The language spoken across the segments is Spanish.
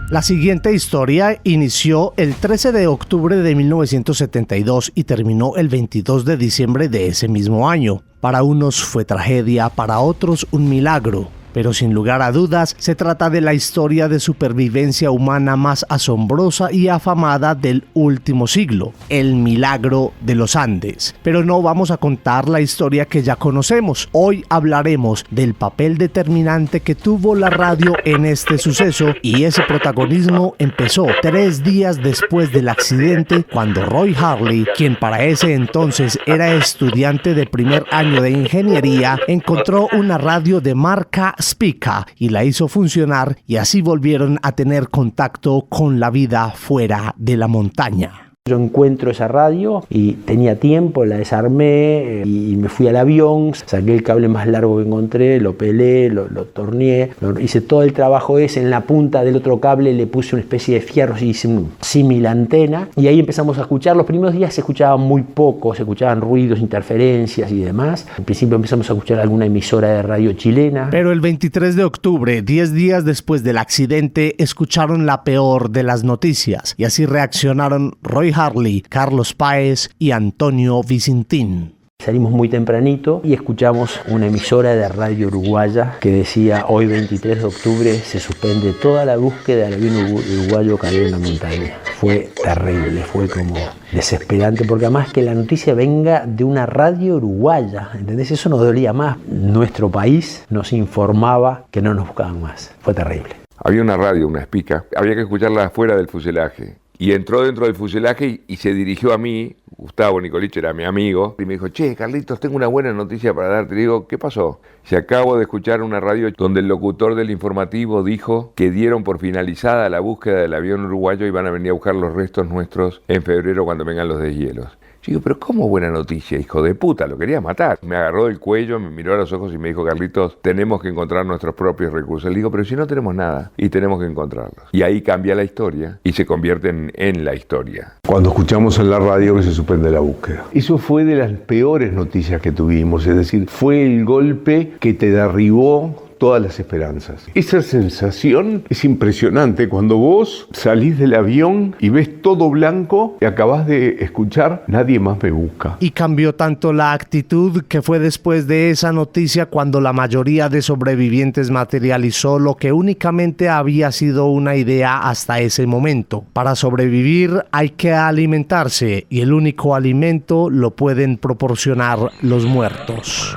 La siguiente historia inició el 13 de octubre de 1972 y terminó el 22 de diciembre de ese mismo año. Para unos fue tragedia, para otros un milagro. Pero sin lugar a dudas, se trata de la historia de supervivencia humana más asombrosa y afamada del último siglo, el milagro de los Andes. Pero no vamos a contar la historia que ya conocemos. Hoy hablaremos del papel determinante que tuvo la radio en este suceso, y ese protagonismo empezó 3 días después del accidente, cuando Roy Harley, quien para ese entonces era estudiante de primer año de ingeniería, encontró una radio de marca Spica y la hizo funcionar, y así volvieron a tener contacto con la vida fuera de la montaña. Yo encuentro esa radio y tenía tiempo, la desarmé y me fui al avión, saqué el cable más largo que encontré, lo pelé, lo torneé, hice todo el trabajo ese. En la punta del otro cable le puse una especie de fierro y hice un símil antena, y ahí empezamos a escuchar. Los primeros días se escuchaba muy poco, se escuchaban ruidos, interferencias y demás. Al principio empezamos a escuchar alguna emisora de radio chilena. Pero el 23 de octubre, 10 días después del accidente, escucharon la peor de las noticias, y así reaccionaron Roy Harley, Carlos Páez y Antonio Vicentín. Salimos muy tempranito y escuchamos una emisora de radio uruguaya que decía: hoy 23 de octubre se suspende toda la búsqueda del avión uruguayo caído en la montaña. Fue terrible, fue como desesperante, porque además que la noticia venga de una radio uruguaya, ¿entendés? Eso nos dolía más. Nuestro país nos informaba que no nos buscaban más. Fue terrible. Había una radio, una Spica, había que escucharla afuera del fuselaje. Y entró dentro del fuselaje y se dirigió a mí. Gustavo Nicolich era mi amigo, y me dijo: che, Carlitos, tengo una buena noticia para darte. Le digo: ¿qué pasó? Se acabo de escuchar una radio donde el locutor del informativo dijo que dieron por finalizada la búsqueda del avión uruguayo y van a venir a buscar los restos nuestros en febrero cuando vengan los deshielos. Yo digo: pero ¿cómo buena noticia, hijo de puta? Lo quería matar. Me agarró del cuello, me miró a los ojos y me dijo: Carlitos, tenemos que encontrar nuestros propios recursos. Le digo: pero si no tenemos nada, y tenemos que encontrarlos. Y ahí cambia la historia y se convierte en la historia. Cuando escuchamos en la radio que se suspende la búsqueda. Eso fue de las peores noticias que tuvimos, es decir, fue el golpe que te derribó todas las esperanzas. Esa sensación es impresionante cuando vos salís del avión y ves todo blanco y acabás de escuchar: nadie más me busca. Y cambió tanto la actitud que fue después de esa noticia cuando la mayoría de sobrevivientes materializó lo que únicamente había sido una idea hasta ese momento. Para sobrevivir hay que alimentarse, y el único alimento lo pueden proporcionar los muertos.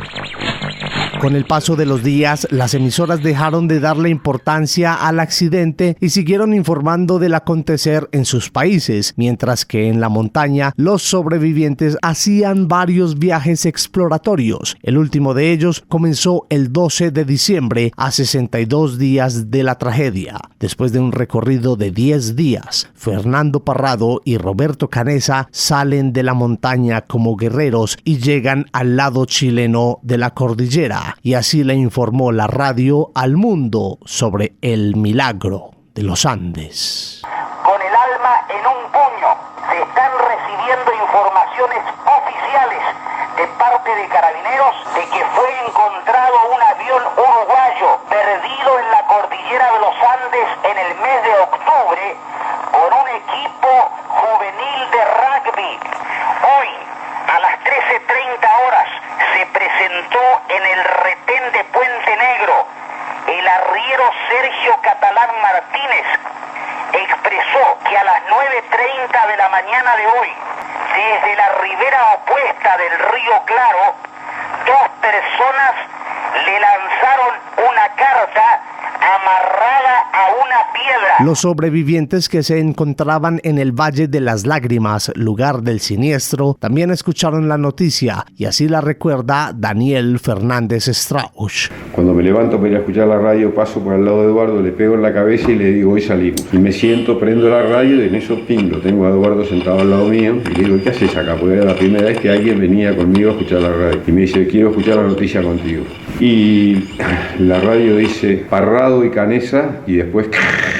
Con el paso de los días, las emisoras dejaron de darle importancia al accidente y siguieron informando del acontecer en sus países, mientras que en la montaña los sobrevivientes hacían varios viajes exploratorios. El último de ellos comenzó el 12 de diciembre, a 62 días de la tragedia. Después de un recorrido de 10 días, Fernando Parrado y Roberto Canessa salen de la montaña como guerreros y llegan al lado chileno de la cordillera. Y así le informó la radio al mundo sobre el milagro de los Andes. Con el alma en un puño, se están recibiendo informaciones oficiales de parte de Carabineros de que fue encontrado un avión uruguayo perdido en la cordillera de los Andes en el mes de octubre con un equipo juvenil de rugby. Hoy, a las 13:30 horas, se presentó en el retén de Puente Negro el arriero Sergio Catalán Martínez. Expresó que a las 9:30 de la mañana de hoy, desde la ribera opuesta del río Claro, 2 personas le lanzaron una carta amarrada a una piedra. Los sobrevivientes que se encontraban en el Valle de las Lágrimas, lugar del siniestro, también escucharon la noticia, y así la recuerda Daniel Fernández Strauch. Cuando me levanto para ir a escuchar la radio, paso por al lado de Eduardo, le pego en la cabeza y le digo: hoy salimos. Y me siento, prendo la radio y en eso, ping, lo tengo a Eduardo sentado al lado mío y le digo: ¿qué haces acá? Porque era la primera vez que alguien venía conmigo a escuchar la radio. Y me dice: quiero escuchar la noticia contigo. Y la radio dice Parrado y Canessa, y después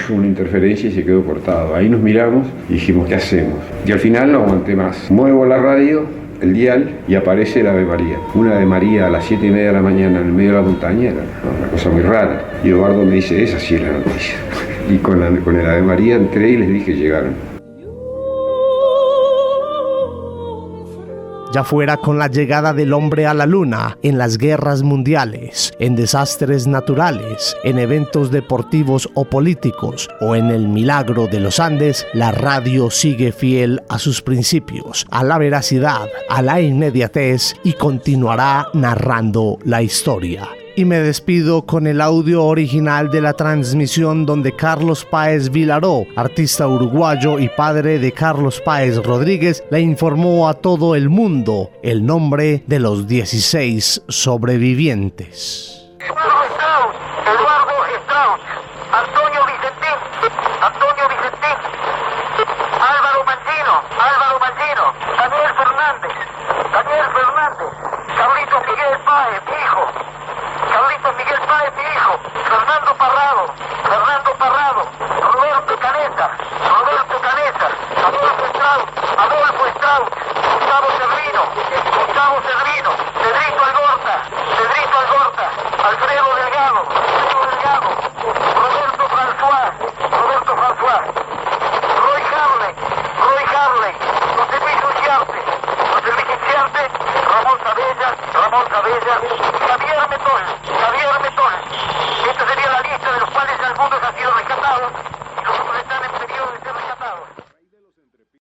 una interferencia y se quedó cortado. Ahí nos miramos y dijimos: ¿qué hacemos? Y al final no aguanté más. Muevo la radio, el dial, y aparece el Ave María. Una Ave María a las 7:30 de la mañana en el medio de la montaña era una cosa muy rara. Y Eduardo me dice: esa sí es la noticia. y con el Ave María entré y les dije llegaron. Ya fuera con la llegada del hombre a la luna, en las guerras mundiales, en desastres naturales, en eventos deportivos o políticos, o en el milagro de los Andes, la radio sigue fiel a sus principios, a la veracidad, a la inmediatez y continuará narrando la historia. Y me despido con el audio original de la transmisión donde Carlos Páez Vilaró, artista uruguayo y padre de Carlos Páez Rodríguez, le informó a todo el mundo el nombre de los 16 sobrevivientes. Eduardo Strauss, Antonio Vicentín, Álvaro Mangino, Daniel Fernández, Carlitos Miguel Páez, mi hijo, Fernando Parrado, Roberto Canesa, Adolfo Strauss, Gustavo Servino, Pedrito Algorta, Alfredo Delgado, Roberto François, Roy Harley, José Luis Uciarte, Ramón Sabella, Javier Metol. Esta sería la lista de los cuales algunos han sido rescatados